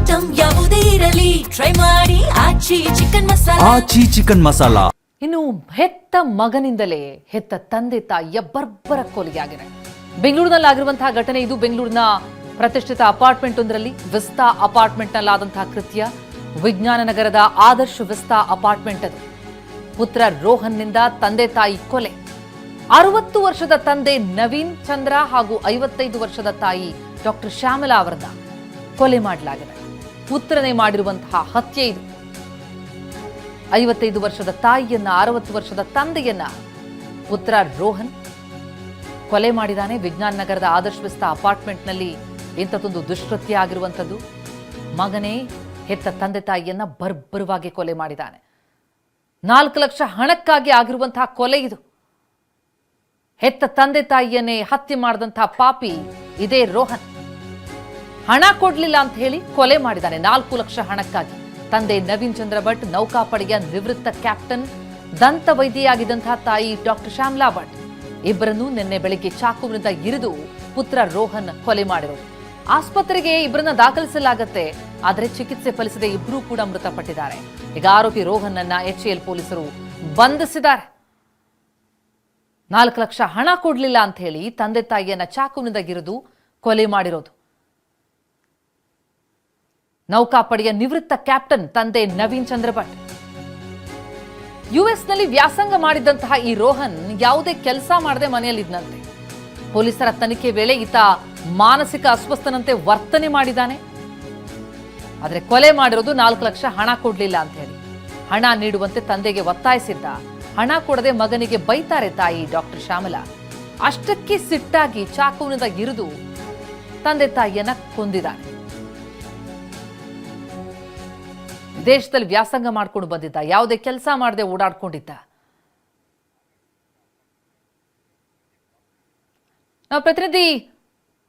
Item ಯಾವುದೇ ಇರಲಿ try ಮಾಡಿ ಆಚಿ ಚಿಕನ್ ಮಸಾಲಾ. ಇನ್ನು ಹೆತ್ತ ಮಗನಿಂದಲೇ ಹೆತ್ತ ತಂದೆ ತಾಯಿಯ ಬರ್ಬರ ಕೊಲೆಯಾಗಿದೆ. ಬೆಂಗಳೂರಿನಲ್ಲಾಗಿರುವಂತಹ ಘಟನೆ ಇದು. ಬೆಂಗಳೂರಿನ ಪ್ರತಿಷ್ಠಿತ ಅಪಾರ್ಟ್ಮೆಂಟ್ ಒಂದರಲ್ಲಿ ವಿಸ್ತಾ ಅಪಾರ್ಟ್ಮೆಂಟ್ ನಲ್ಲಾದಂತಹ ಕೃತ್ಯ. ವಿಜ್ಞಾನ ನಗರದ ಆದರ್ಶ ವಿಸ್ತಾ ಅಪಾರ್ಟ್ಮೆಂಟ್ ಅದು. ಪುತ್ರ ರೋಹನ್ನಿಂದ ತಂದೆ ತಾಯಿ ಕೊಲೆ. 60 ವರ್ಷದ ತಂದೆ ನವೀನ್ ಚಂದ್ರ ಹಾಗೂ 55 ವರ್ಷದ ತಾಯಿ ಡಾಕ್ಟರ್ ಶ್ಯಾಮಲಾ ಅವರನ್ನ ಕೊಲೆ ಮಾಡಲಾಗಿದೆ. ಪುತ್ರನೇ ಮಾಡಿರುವಂತಹ ಹತ್ಯೆ ಇದು. 55 ವರ್ಷದ ತಾಯಿಯನ್ನ 60 ವರ್ಷದ ತಂದೆಯನ್ನ ಪುತ್ರ ರೋಹನ್ ಕೊಲೆ ಮಾಡಿದ್ದಾನೆ. ವಿಜ್ಞಾನ ನಗರದ ಆದರ್ಶ ವಿಸ್ತಾ ಅಪಾರ್ಟ್ಮೆಂಟ್ನಲ್ಲಿ ಇಂಥದ್ದೊಂದು ದುಷ್ಕೃತ್ಯ ಆಗಿರುವಂಥದ್ದು. ಮಗನೇ ಹೆತ್ತ ತಂದೆ ತಾಯಿಯನ್ನ ಬರ್ಬರವಾಗಿ ಕೊಲೆ ಮಾಡಿದ್ದಾನೆ. 4 ಲಕ್ಷ ಹಣಕ್ಕಾಗಿ ಆಗಿರುವಂತಹ ಕೊಲೆ ಇದು. ಹೆತ್ತ ತಂದೆ ತಾಯಿಯನ್ನೇ ಹತ್ಯೆ ಮಾಡಿದಂತಹ ಪಾಪಿ ಇದೇ ರೋಹನ್. ಹಣ ಕೊಡ್ಲಿಲ್ಲ ಅಂತ ಹೇಳಿ ಕೊಲೆ ಮಾಡಿದ್ದಾನೆ 4 ಲಕ್ಷ ಹಣಕ್ಕಾಗಿ. ತಂದೆ ನವೀನ್ ಚಂದ್ರ ಭಟ್ ನೌಕಾಪಡೆಯ ನಿವೃತ್ತ ಕ್ಯಾಪ್ಟನ್, ದಂತ ವೈದ್ಯೆಯಾಗಿದ್ದಂತಹ ತಾಯಿ ಡಾಕ್ಟರ್ ಶ್ಯಾಮಲಾ ಭಟ್ ಇಬ್ಬರನ್ನು ನಿನ್ನೆ ಬೆಳಿಗ್ಗೆ ಚಾಕುವಿನಿಂದ ಇರಿದು ಪುತ್ರ ರೋಹನ್ ಕೊಲೆ ಮಾಡಿರೋದು. ಆಸ್ಪತ್ರೆಗೆ ಇಬ್ಬರನ್ನ ದಾಖಲಿಸಲಾಗುತ್ತೆ, ಆದರೆ ಚಿಕಿತ್ಸೆ ಫಲಿಸದೆ ಇಬ್ಬರೂ ಕೂಡ ಮೃತಪಟ್ಟಿದ್ದಾರೆ. ಈಗ ಆರೋಪಿ ರೋಹನ್ ಅನ್ನ HAL ಪೊಲೀಸರು ಬಂಧಿಸಿದ್ದಾರೆ. 4 ಲಕ್ಷ ಹಣ ಕೊಡ್ಲಿಲ್ಲ ಅಂತ ಹೇಳಿ ತಂದೆ ತಾಯಿಯನ್ನ ಚಾಕುವಿನಿಂದ ಇರಿದು ಕೊಲೆ ಮಾಡಿರೋದು. ನೌಕಾಪಡೆಯ ನಿವೃತ್ತ ಕ್ಯಾಪ್ಟನ್ ತಂದೆ ನವೀನ್ ಚಂದ್ರ ಭಟ್. ಯುಎಸ್ನಲ್ಲಿ ವ್ಯಾಸಂಗ ಮಾಡಿದಂತಹ ಈ ರೋಹನ್ ಯಾವುದೇ ಕೆಲಸ ಮಾಡದೆ ಮನೆಯಲ್ಲಿದ್ದಂತೆ. ಪೊಲೀಸರ ತನಿಖೆ ವೇಳೆ ಈತ ಮಾನಸಿಕ ಅಸ್ವಸ್ಥನಂತೆ ವರ್ತನೆ ಮಾಡಿದ್ದಾನೆ. ಆದರೆ ಕೊಲೆ ಮಾಡಿರೋದು 4 ಲಕ್ಷ ಹಣ ಕೊಡ್ಲಿಲ್ಲ ಅಂತ ಹೇಳಿ. ಹಣ ನೀಡುವಂತೆ ತಂದೆಗೆ ಒತ್ತಾಯಿಸಿದ್ದ. ಹಣ ಕೊಡದೆ ಮಗನಿಗೆ ಬೈತಾರೆ ತಾಯಿ ಡಾಕ್ಟರ್ ಶ್ಯಾಮಲಾ. ಅಷ್ಟಕ್ಕೆ ಸಿಟ್ಟಾಗಿ ಚಾಕುವಿನಿಂದ ಇರಿದು ತಂದೆ ತಾಯಿಯನ್ನ ಕೊಂದಿದ್ದಾನೆ. ವಿದೇಶದಲ್ಲಿ ವ್ಯಾಸಂಗ ಮಾಡ್ಕೊಂಡು ಬಂದಿದ್ದ, ಯಾವುದೇ ಕೆಲಸ ಮಾಡದೆ ಓಡಾಡ್ಕೊಂಡಿದ್ದ. ನಾವು ಪ್ರತಿನಿಧಿ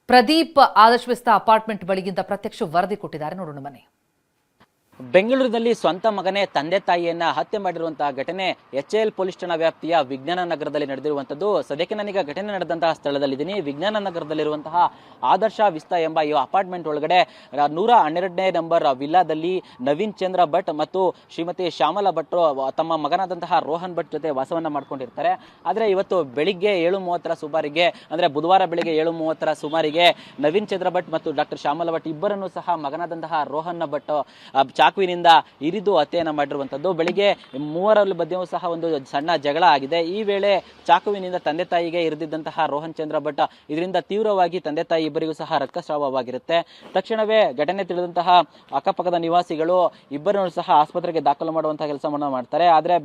ಪ್ರದೀಪ್ ಆದರ್ಶ ವಿಸ್ತಾ ಅಪಾರ್ಟ್ಮೆಂಟ್ ಬಳಿಗಿಂತ ಪ್ರತ್ಯಕ್ಷ ವರದಿ ಕೊಟ್ಟಿದ್ದಾರೆ, ನೋಡೋಣ ಬನ್ನಿ. ಬೆಂಗಳೂರಿನಲ್ಲಿ ಸ್ವಂತ ಮಗನೇ ತಂದೆ ತಾಯಿಯನ್ನ ಹತ್ಯೆ ಮಾಡಿರುವಂತಹ ಘಟನೆ HAL ಪೊಲೀಸ್ ಠಾಣಾ ವ್ಯಾಪ್ತಿಯ ವಿಜ್ಞಾನ ನಗರದಲ್ಲಿ ನಡೆದಿರುವಂತದ್ದು. ಸದ್ಯಕ್ಕೆ ನಾನೀಗ ಘಟನೆ ನಡೆದಂತಹ ಸ್ಥಳದಲ್ಲಿದ್ದೀನಿ. ವಿಜ್ಞಾನ ನಗರದಲ್ಲಿರುವಂತಹ ಆದರ್ಶ ವಿಸ್ತಾ ಎಂಬ ಈ ಅಪಾರ್ಟ್ಮೆಂಟ್ ಒಳಗಡೆ 112ನೇ ನಂಬರ್ ವಿಲ್ಲಾದಲ್ಲಿ ನವೀನ್ ಚಂದ್ರ ಭಟ್ ಮತ್ತು ಶ್ರೀಮತಿ ಶ್ಯಾಮಲಾ ಭಟ್ ತಮ್ಮ ಮಗನಾದಂತಹ ರೋಹನ್ ಭಟ್ ಜೊತೆ ವಾಸವನ್ನ ಮಾಡ್ಕೊಂಡಿರ್ತಾರೆ. ಆದರೆ ಇವತ್ತು ಬೆಳಿಗ್ಗೆ 7:30 ಸುಮಾರಿಗೆ, ಅಂದ್ರೆ ಬುಧವಾರ ಬೆಳಿಗ್ಗೆ 7:30 ಸುಮಾರಿಗೆ ನವೀನ್ ಚಂದ್ರ ಭಟ್ ಮತ್ತು ಡಾಕ್ಟರ್ ಶ್ಯಾಮಲಾ ಭಟ್ ಇಬ್ಬರನ್ನು ಸಹ ಮಗನಾದಂತಹ ರೋಹನ್ ಭಟ್ ಚಾಕುವಿನಿಂದ ಇರಿದು ಹತ್ಯೆಯನ್ನು ಮಾಡಿರುವಂಥದ್ದು. ಬೆಳಿಗ್ಗೆ 3 ಮಧ್ಯೆಯೂ ಸಹ ಒಂದು ಸಣ್ಣ ಜಗಳ ಆಗಿದೆ. ಈ ವೇಳೆ ಚಾಕುವಿನಿಂದ ತಂದೆ ತಾಯಿಗೆ ಇರಿದಿದ್ದಂತಹ ರೋಹನ್ ಚಂದ್ರ ಭಟ್ ಇದರಿಂದ ತೀವ್ರವಾಗಿ ತಂದೆ ತಾಯಿ ಇಬ್ಬರಿಗೂ ಸಹ ರಕ್ತಸ್ರಾವವಾಗಿರುತ್ತೆ. ತಕ್ಷಣವೇ ಘಟನೆ ತಿಳಿದಂತಹ ಅಕ್ಕಪಕ್ಕದ ನಿವಾಸಿಗಳು ಇಬ್ಬರನ್ನು ಸಹ ಆಸ್ಪತ್ರೆಗೆ ದಾಖಲು ಮಾಡುವಂತಹ ಕೆಲಸವನ್ನು ಮಾಡ್ತಾರೆ. ಆದರೆ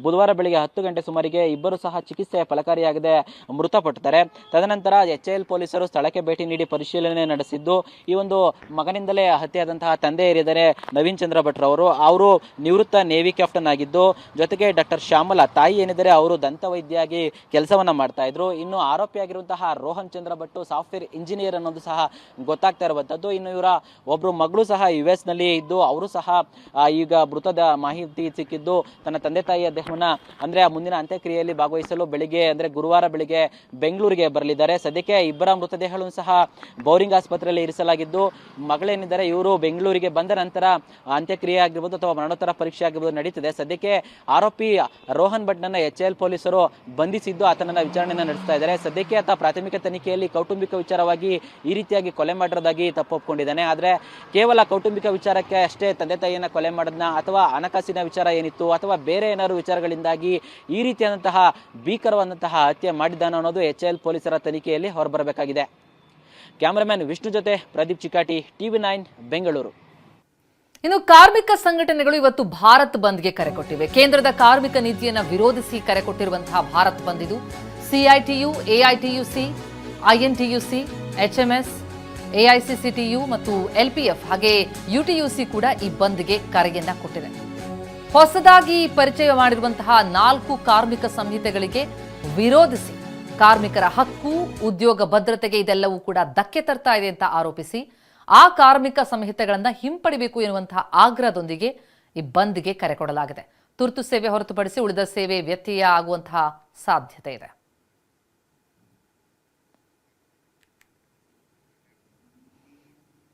ಬುಧವಾರ ಬೆಳಿಗ್ಗೆ 10 ಗಂಟೆ ಸುಮಾರಿಗೆ ಇಬ್ಬರು ಸಹ ಚಿಕಿತ್ಸೆ ಫಲಕಾರಿಯಾಗದೆ ಮೃತಪಡ್ತಾರೆ. ತದನಂತರ HAL ಪೊಲೀಸರು ಸ್ಥಳಕ್ಕೆ ಭೇಟಿ ನೀಡಿ ಪರಿಶೀಲನೆ ನಡೆಸಿದ್ದು, ಈ ಒಂದು ಮಗನಿಂದಲೇ ಹತ್ಯೆಯಾದಂತಹ ತಂದೆ ಏರಿದ್ದಾರೆ ನವೀನ್ ಚಂದ್ರ ಭಟ್ ಅವರು ನಿವೃತ್ತ ನೇವಿ ಕ್ಯಾಪ್ಟನ್ ಆಗಿದ್ದು, ಜೊತೆಗೆ ಡಾಕ್ಟರ್ ಶ್ಯಾಮಲಾ ತಾಯಿ ಏನಿದ್ದಾರೆ ಅವರು ದಂತ ವೈದ್ಯಾಗಿ ಕೆಲಸವನ್ನ ಮಾಡ್ತಾ ಇದ್ರು. ಇನ್ನು ಆರೋಪಿಯಾಗಿರುವಂತಹ ರೋಹನ್ ಚಂದ್ರ ಭಟ್ ಸಾಫ್ಟ್ವೇರ್ ಇಂಜಿನಿಯರ್ ಅನ್ನೋದು ಸಹ ಗೊತ್ತಾಗ್ತಾ ಇರುವಂತದ್ದು. ಇನ್ನು ಇವರ ಒಬ್ರು ಮಗಳು ಸಹ US ನಲ್ಲಿ ಇದ್ದು, ಅವರು ಸಹ ಈಗ ಮೃತದ ಮಾಹಿತಿ ಸಿಕ್ಕಿದ್ದು ತನ್ನ ತಂದೆ ತಾಯಿಯ ದೇಹವನ್ನ ಅಂದ್ರೆ ಮುಂದಿನ ಅಂತ್ಯಕ್ರಿಯೆಯಲ್ಲಿ ಭಾಗವಹಿಸಲು ಗುರುವಾರ ಬೆಳಿಗ್ಗೆ ಬೆಂಗಳೂರಿಗೆ ಬರಲಿದ್ದಾರೆ. ಸದ್ಯಕ್ಕೆ ಇಬ್ಬರ ಮೃತದೇಹಗಳನ್ನು ಸಹ ಬೌರಿಂಗ್ ಆಸ್ಪತ್ರೆಯಲ್ಲಿ ಇರಿಸಲಾಗಿದ್ದು, ಮಗಳೇನಿದ್ದಾರೆ ಇವರು ಬೆಂಗಳೂರಿಗೆ ಬಂದ ನಂತರ ಅಂತ್ಯಕ್ರಿಯೆ ಆಗಿರ್ಬೋದು ಅಥವಾ ಮರಣೋತ್ತರ ಪರೀಕ್ಷೆ ಆಗಿರ್ಬೋದು ನಡೀತಿದೆ. ಸದ್ಯಕ್ಕೆ ಆರೋಪಿ ರೋಹನ್ ಭಟ್ ನನ್ನ HAL ಪೊಲೀಸರು ಬಂಧಿಸಿದ್ದು ಆತನನ್ನ ವಿಚಾರಣೆಯನ್ನು ನಡೆಸ್ತಾ ಇದ್ದಾರೆ. ಸದ್ಯಕ್ಕೆ ಆತ ಪ್ರಾಥಮಿಕ ತನಿಖೆಯಲ್ಲಿ ಕೌಟುಂಬಿಕ ವಿಚಾರವಾಗಿ ಈ ರೀತಿಯಾಗಿ ಕೊಲೆ ಮಾಡಿರೋದಾಗಿ ತಪ್ಪೊಪ್ಕೊಂಡಿದ್ದಾನೆ. ಆದರೆ ಕೇವಲ ಕೌಟುಂಬಿಕ ವಿಚಾರಕ್ಕೆ ಅಷ್ಟೇ ತಂದೆ ತಾಯಿಯನ್ನ ಕೊಲೆ ಮಾಡೋದನ್ನ ಅಥವಾ ಹಣಕಾಸಿನ ವಿಚಾರ ಏನಿತ್ತು ಅಥವಾ ಬೇರೆ ಏನಾದ್ರು ವಿಚಾರಗಳಿಂದಾಗಿ ಈ ರೀತಿಯಾದಂತಹ ಭೀಕರವಾದಂತಹ ಹತ್ಯೆ ಮಾಡಿದ್ದಾನೆ ಅನ್ನೋದು HAL ಪೊಲೀಸರ ತನಿಖೆಯಲ್ಲಿ ಹೊರಬರಬೇಕಾಗಿದೆ. ಕ್ಯಾಮರಾಮನ್ ವಿಷ್ಣು ಜೊತೆ ಪ್ರದೀಪ್ ಚಿಕಾಟಿ, TV9 ಬೆಂಗಳೂರು. ಇನ್ನು ಕಾರ್ಮಿಕ ಸಂಘಟನೆಗಳು ಇವತ್ತು ಭಾರತ್ ಬಂದ್ಗೆ ಕರೆ ಕೊಟ್ಟಿವೆ. ಕೇಂದ್ರದ ಕಾರ್ಮಿಕ ನೀತಿಯನ್ನು ವಿರೋಧಿಸಿ ಕರೆ ಕೊಟ್ಟಿರುವಂತಹ ಭಾರತ್ ಬಂದ್ ಇದು. CITU, AITUC, INTUC, HMS, AICCTU ಮತ್ತು LPF ಹಾಗೆ UTUC ಕೂಡ ಈ ಬಂದ್ಗೆ ಕರೆಯನ್ನ ಕೊಟ್ಟಿದೆ. ಹೊಸದಾಗಿ ಪರಿಚಯ ಮಾಡಿರುವಂತಹ 4 ಕಾರ್ಮಿಕ ಸಂಹಿತೆಗಳಿಗೆ ವಿರೋಧಿಸಿ ಕಾರ್ಮಿಕರ ಹಕ್ಕು, ಉದ್ಯೋಗ ಭದ್ರತೆಗೆ ಇದೆಲ್ಲವೂ ಕೂಡ ಧಕ್ಕೆ ತರ್ತಾ ಇದೆ ಅಂತ ಆರೋಪಿಸಿ ಆ ಕಾರ್ಮಿಕ ಸಂಹಿತೆಗಳನ್ನು ಹಿಂಪಡಿಬೇಕು ಎನ್ನುವಂತಹ ಆಗ್ರಹದೊಂದಿಗೆ ಈ ಬಂದ್ಗೆ ಕರೆ ಕೊಡಲಾಗಿದೆ. ತುರ್ತು ಸೇವೆ ಹೊರತುಪಡಿಸಿ ಉಳಿದ ಸೇವೆ ವ್ಯತ್ಯಯ ಆಗುವಂತಹ ಸಾಧ್ಯತೆ ಇದೆ.